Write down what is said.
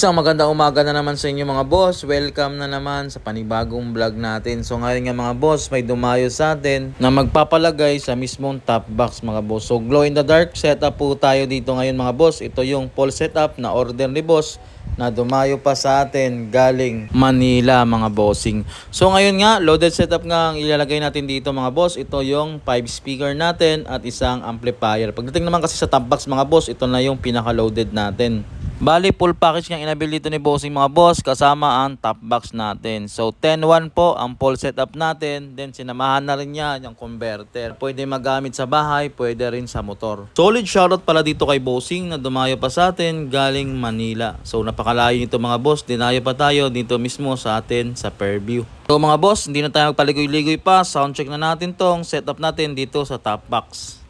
Isang magandang umaga na naman sa inyo mga boss. Welcome na naman sa panibagong vlog natin. So ngayon nga mga boss, may dumayo sa atin na magpapalagay sa mismong top box mga boss. So glow in the dark setup po tayo dito ngayon mga boss. Ito yung full setup na order ni boss na dumayo pa sa atin galing Manila mga bossing. So ngayon nga, loaded setup nga ang ilalagay natin dito mga boss. Ito yung 5 speaker natin at isang amplifier. Pagdating naman kasi sa top box mga boss, ito na yung pinaka-loaded natin. Bali, full package ng inabil dito ni Bossing mga boss kasama ang top box natin. So, 10-1 po ang full setup natin. Then, sinamahan na rin niya yung converter. Pwede magamit sa bahay, pwede rin sa motor. Solid shoutout pala dito kay Bossing na dumayo pa sa atin galing Manila. So, napakalayo nito mga boss. Dinayo pa tayo dito mismo sa atin sa Fairview. So, mga boss, hindi na tayo magpaligoy-ligoy pa. Soundcheck na natin tong setup natin dito sa top box.